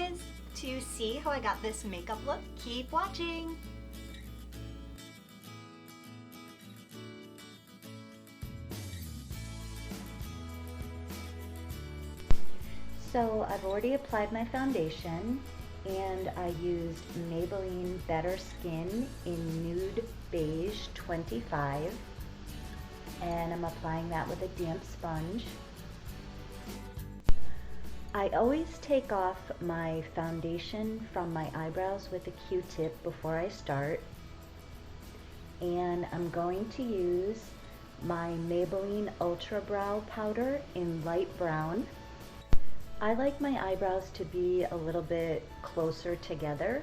guys! To see how I got this makeup look, keep watching! So I've already applied my foundation and I used Maybelline Better Skin in Nude Beige 25 and I'm applying that with a damp sponge. I always take off my foundation from my eyebrows with a Q-tip before I start, and I'm going to use my Maybelline Ultra Brow Powder in light brown. I like my eyebrows to be a little bit closer together,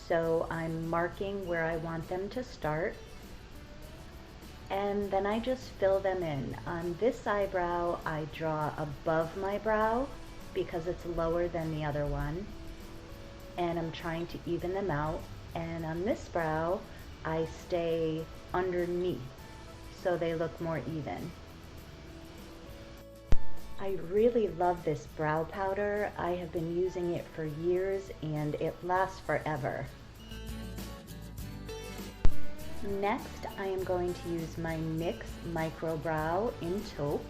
so I'm marking where I want them to start, and then I just fill them in. On this eyebrow, I draw above my brow because it's lower than the other one, and I'm trying to even them out. And on this brow, I stay underneath so they look more even. I really love this brow powder. I have been using it for years and it lasts forever. Next, I am going to use my NYX Micro Brow in Taupe,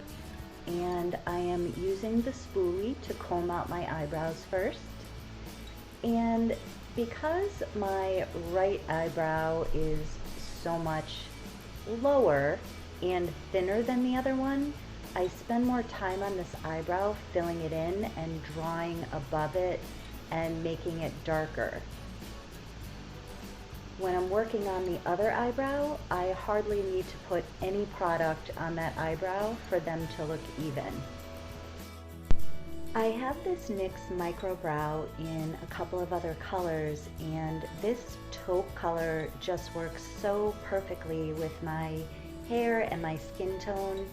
and I am using the spoolie to comb out my eyebrows first. And because my right eyebrow is so much lower and thinner than the other one, I spend more time on this eyebrow filling it in and drawing above it and making it darker. When I'm working on the other eyebrow, I hardly need to put any product on that eyebrow for them to look even. I have this NYX Micro Brow in a couple of other colors, and this taupe color just works so perfectly with my hair and my skin tone.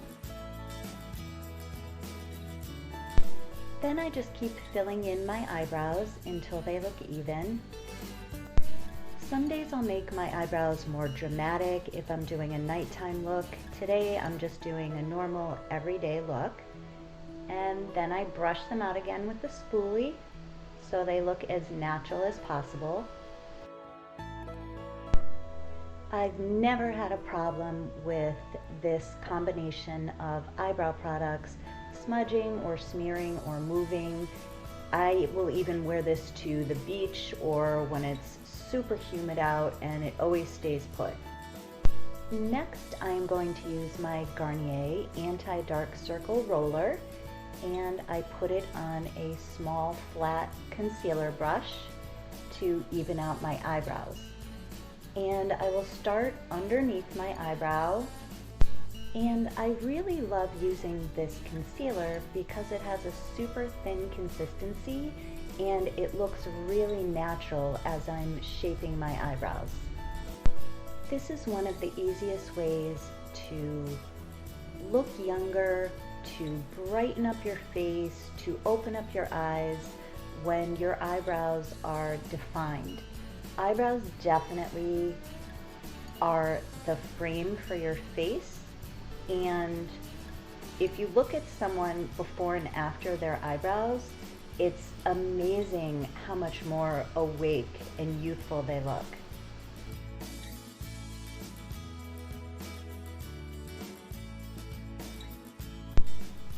Then I just keep filling in my eyebrows until they look even. Some days I'll make my eyebrows more dramatic if I'm doing a nighttime look. Today I'm just doing a normal everyday look. And then I brush them out again with the spoolie so they look as natural as possible. I've never had a problem with this combination of eyebrow products smudging or smearing or moving. I will even wear this to the beach or when it's super humid out, and it always stays put. Next, I'm going to use my Garnier Anti-Dark Circle Roller, and I put it on a small flat concealer brush to even out my eyebrows. And I will start underneath my eyebrow, and I really love using this concealer because it has a super thin consistency and it looks really natural as I'm shaping my eyebrows. This is one of the easiest ways to look younger, to brighten up your face, to open up your eyes when your eyebrows are defined. Eyebrows definitely are the frame for your face, and if you look at someone before and after their eyebrows, it's amazing how much more awake and youthful they look.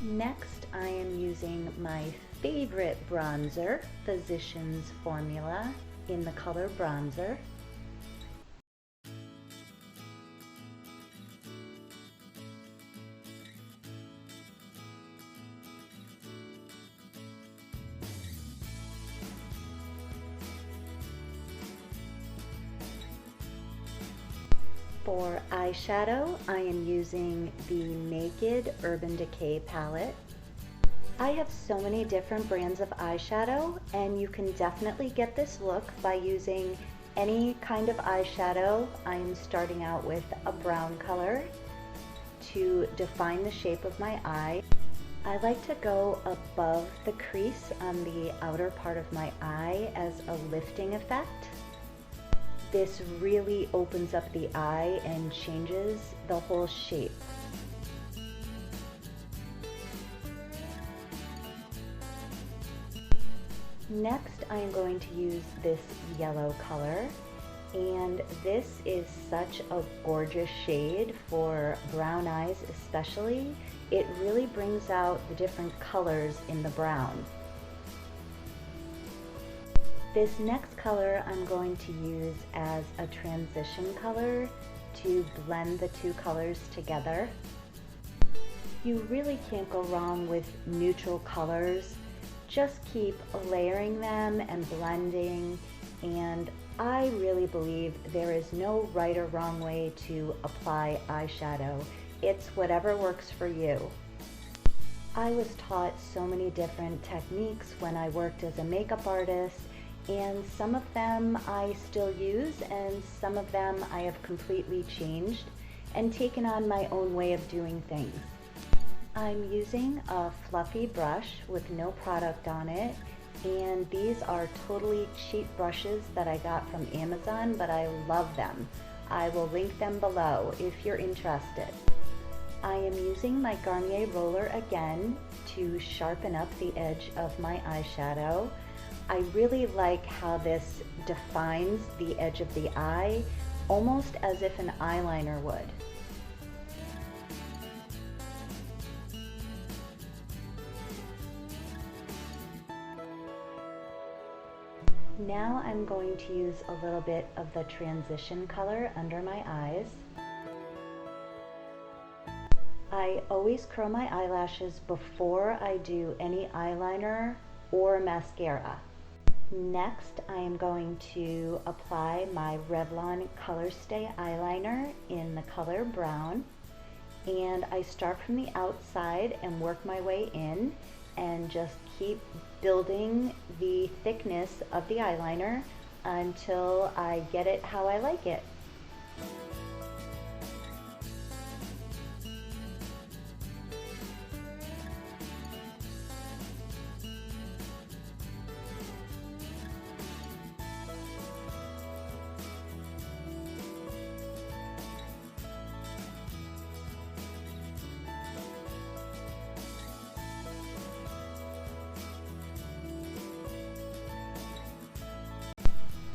Next, I am using my favorite bronzer, Physicians Formula, in the color Bronzer. For eyeshadow, I am using the Naked Urban Decay palette. I have so many different brands of eyeshadow, and you can definitely get this look by using any kind of eyeshadow. I'm starting out with a brown color to define the shape of my eye. I like to go above the crease on the outer part of my eye as a lifting effect. This really opens up the eye and changes the whole shape. Next, I am going to use this yellow color, and this is such a gorgeous shade for brown eyes especially. It really brings out the different colors in the brown. This next color I'm going to use as a transition color to blend the two colors together. You really can't go wrong with neutral colors. Just keep layering them and blending, and I really believe there is no right or wrong way to apply eyeshadow. It's whatever works for you. I was taught so many different techniques when I worked as a makeup artist, and some of them I still use and some of them I have completely changed and taken on my own way of doing things. I'm using a fluffy brush with no product on it, and these are totally cheap brushes that I got from Amazon, but I love them. I will link them below if you're interested. I am using my Garnier roller again to sharpen up the edge of my eyeshadow. I really like how this defines the edge of the eye, almost as if an eyeliner would. Now I'm going to use a little bit of the transition color under my eyes. I always curl my eyelashes before I do any eyeliner or mascara. Next, I am going to apply my Revlon Color Stay eyeliner in the color brown. And I start from the outside and work my way in and just keep building the thickness of the eyeliner until I get it how I like it.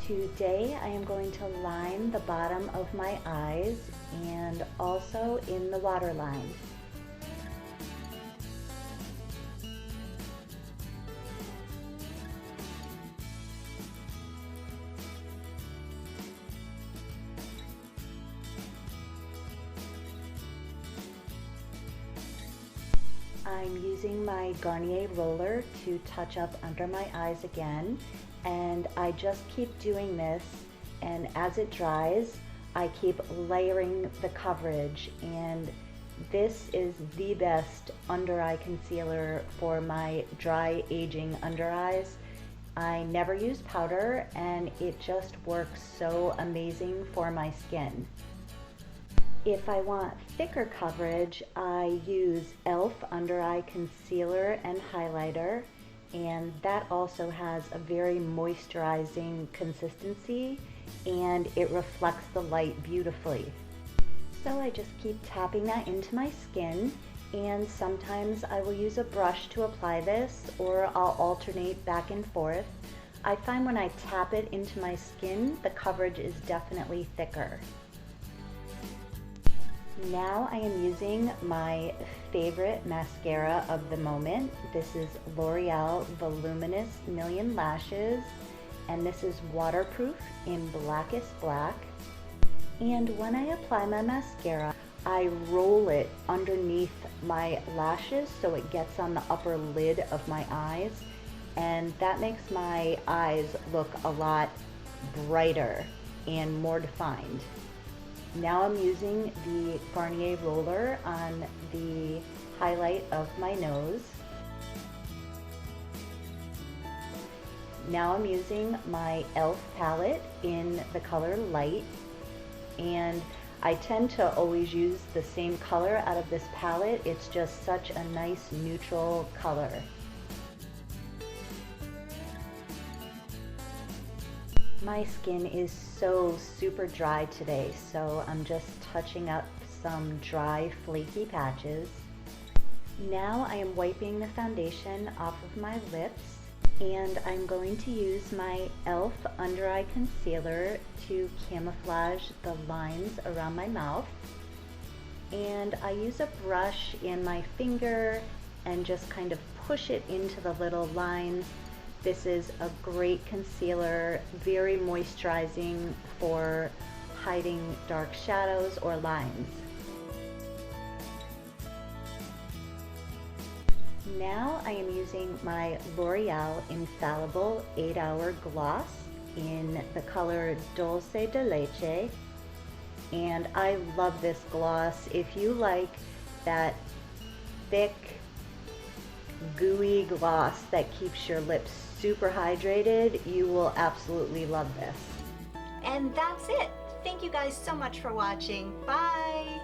Today I am going to line the bottom of my eyes and also in the waterline. I'm using my Garnier roller to touch up under my eyes again, and I just keep doing this, and as it dries I keep layering the coverage, and this is the best under eye concealer for my dry aging under eyes. I never use powder and it just works so amazing for my skin. If I want thicker coverage, I use e.l.f. Under Eye Concealer and Highlighter, and that also has a very moisturizing consistency and it reflects the light beautifully. So I just keep tapping that into my skin, and sometimes I will use a brush to apply this, or I'll alternate back and forth. I find when I tap it into my skin, the coverage is definitely thicker. Now I am using my favorite mascara of the moment. This is L'Oreal Voluminous Million Lashes, and this is waterproof in Blackest Black. And when I apply my mascara, I roll it underneath my lashes so it gets on the upper lid of my eyes, and that makes my eyes look a lot brighter and more defined. Now I'm using the Garnier roller on the highlight of my nose. Now I'm using my e.l.f. palette in the color Light, and I tend to always use the same color out of this palette. It's just such a nice neutral color. My skin is so super dry today, so I'm just touching up some dry, flaky patches. Now I am wiping the foundation off of my lips, And I'm going to use my e.l.f. under eye concealer to camouflage the lines around my mouth. And I use a brush in my finger and just kind of push it into the little lines. This is a great concealer, very moisturizing for hiding dark shadows or lines. Now I am using my L'Oreal Infallible 8-Hour Gloss in the color Dulce de Leche. And I love this gloss. If you like that thick, gooey gloss that keeps your lips super hydrated, you will absolutely love this. And that's it. Thank you guys so much for watching. Bye!